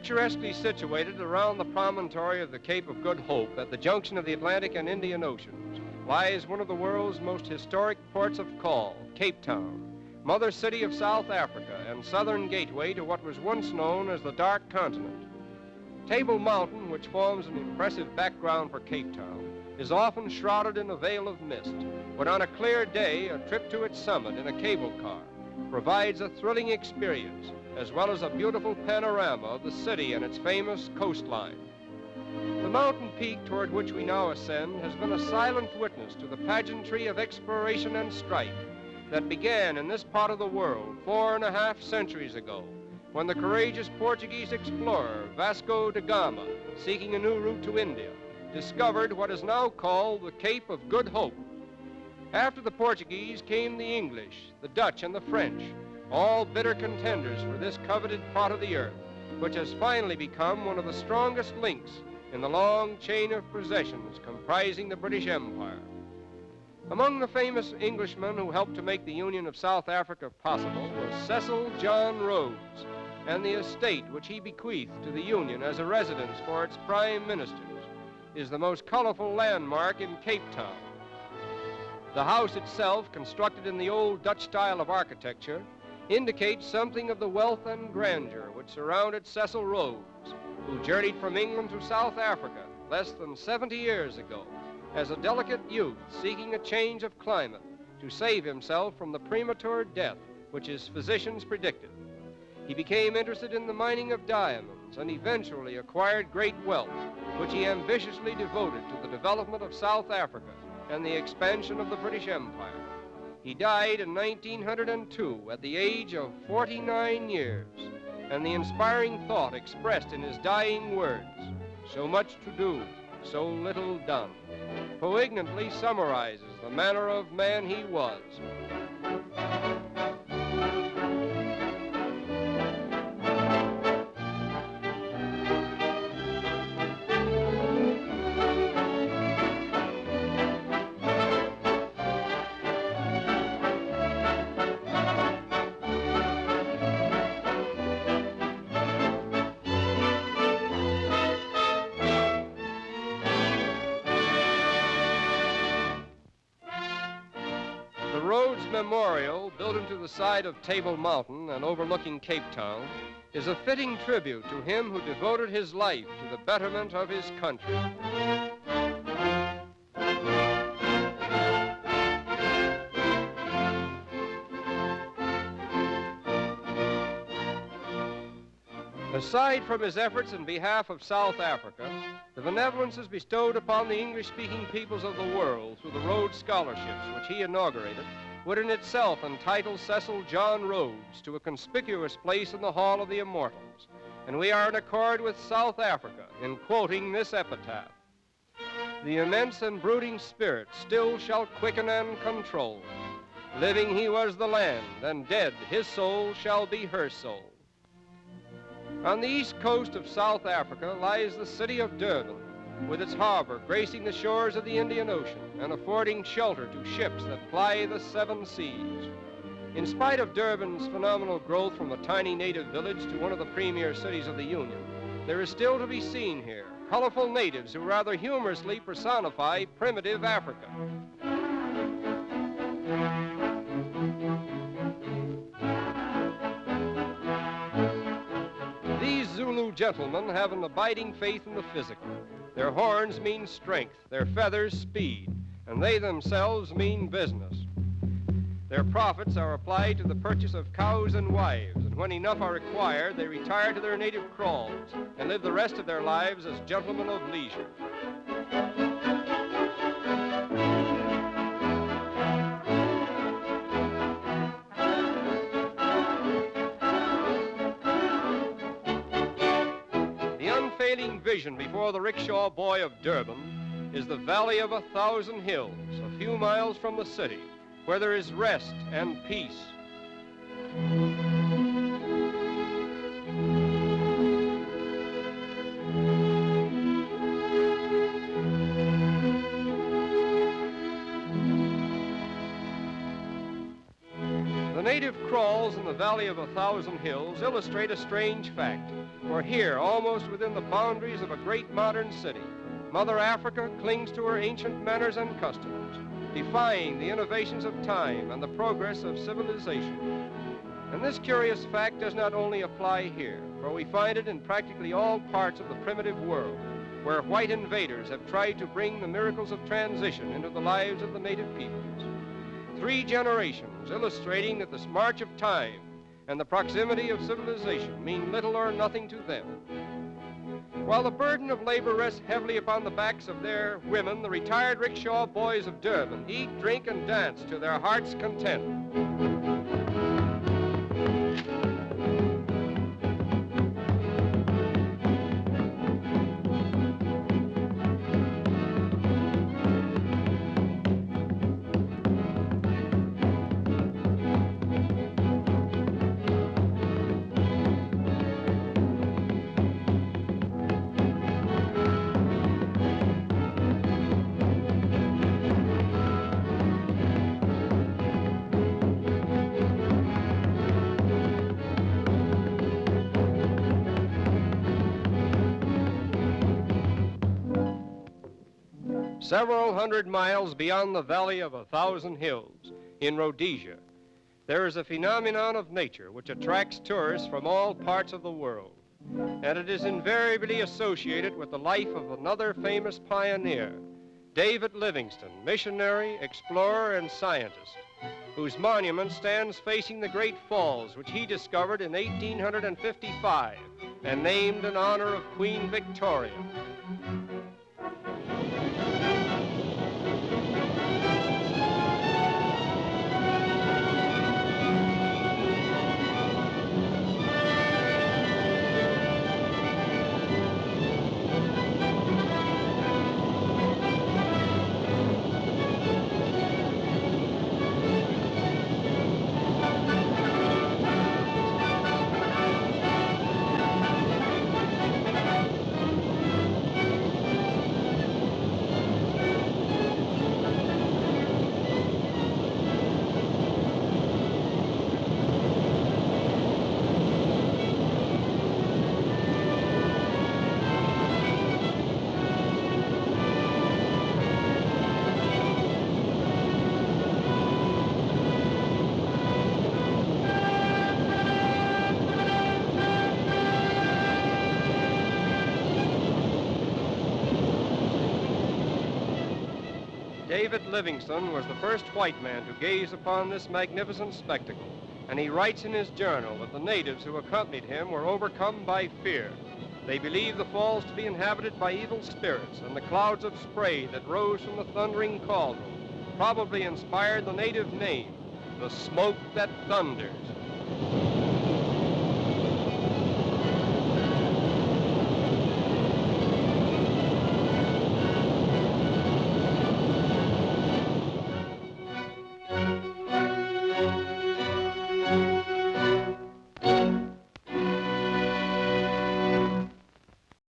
Picturesquely situated around the promontory of the Cape of Good Hope at the junction of the Atlantic and Indian Oceans lies one of the world's most historic ports of call, Cape Town, mother city of South Africa and southern gateway to what was once known as the Dark Continent. Table Mountain, which forms an impressive background for Cape Town, is often shrouded in a veil of mist, but on a clear day, a trip to its summit in a cable car provides a thrilling experience, as well as a beautiful panorama of the city and its famous coastline. The mountain peak toward which we now ascend has been a silent witness to the pageantry of exploration and strife that began in this part of the world 4.5 centuries ago, when the courageous Portuguese explorer Vasco da Gama, seeking a new route to India, discovered what is now called the Cape of Good Hope. After the Portuguese came the English, the Dutch, and the French, all bitter contenders for this coveted part of the earth, which has finally become one of the strongest links in the long chain of possessions comprising the British Empire. Among the famous Englishmen who helped to make the Union of South Africa possible was Cecil John Rhodes, and the estate which he bequeathed to the Union as a residence for its prime ministers is the most colorful landmark in Cape Town. The house itself, constructed in the old Dutch style of architecture, indicates something of the wealth and grandeur which surrounded Cecil Rhodes, who journeyed from England to South Africa less than 70 years ago as a delicate youth seeking a change of climate to save himself from the premature death which his physicians predicted. He became interested in the mining of diamonds and eventually acquired great wealth, which he ambitiously devoted to the development of South Africa and the expansion of the British Empire. He died in 1902 at the age of 49 years, and the inspiring thought expressed in his dying words, "So much to do, so little done," poignantly summarizes the manner of man he was. The Rhodes Memorial, built into the side of Table Mountain and overlooking Cape Town, is a fitting tribute to him who devoted his life to the betterment of his country. Aside from his efforts in behalf of South Africa, the benevolences bestowed upon the English-speaking peoples of the world through the Rhodes Scholarships, which he inaugurated, would in itself entitle Cecil John Rhodes to a conspicuous place in the Hall of the Immortals. And we are in accord with South Africa in quoting this epitaph: "The immense and brooding spirit still shall quicken and control. Living he was the land, and dead his soul shall be her soul." On the east coast of South Africa lies the city of Durban, with its harbor gracing the shores of the Indian Ocean and affording shelter to ships that ply the 7 seas. In spite of Durban's phenomenal growth from a tiny native village to one of the premier cities of the Union, there is still to be seen here colorful natives who rather humorously personify primitive Africa. These Zulu gentlemen have an abiding faith in the physical. Their horns mean strength, their feathers speed, and they themselves mean business. Their profits are applied to the purchase of cows and wives, and when enough are required, they retire to their native kraals and live the rest of their lives as gentlemen of leisure. Unfailing vision before the rickshaw boy of Durban is the Valley of 1,000 Hills, a few miles from the city, where there is rest and peace. The native kraals in the the Valley of 1,000 Hills illustrate a strange fact. For here, almost within the boundaries of a great modern city, Mother Africa clings to her ancient manners and customs, defying the innovations of time and the progress of civilization. And this curious fact does not only apply here, for we find it in practically all parts of the primitive world, where white invaders have tried to bring the miracles of transition into the lives of the native peoples. 3 generations illustrating that this march of time and the proximity of civilization mean little or nothing to them. While the burden of labor rests heavily upon the backs of their women, the retired rickshaw boys of Durban eat, drink, and dance to their heart's content. Several hundred miles beyond the Valley of 1,000 Hills, in Rhodesia, there is a phenomenon of nature which attracts tourists from all parts of the world, and it is invariably associated with the life of another famous pioneer, David Livingston, missionary, explorer, and scientist, whose monument stands facing the Great Falls, which he discovered in 1855 and named in honor of Queen Victoria. David Livingston was the first white man to gaze upon this magnificent spectacle, and he writes in his journal that the natives who accompanied him were overcome by fear. They believed the falls to be inhabited by evil spirits, and the clouds of spray that rose from the thundering cauldron probably inspired the native name, the smoke that thunders.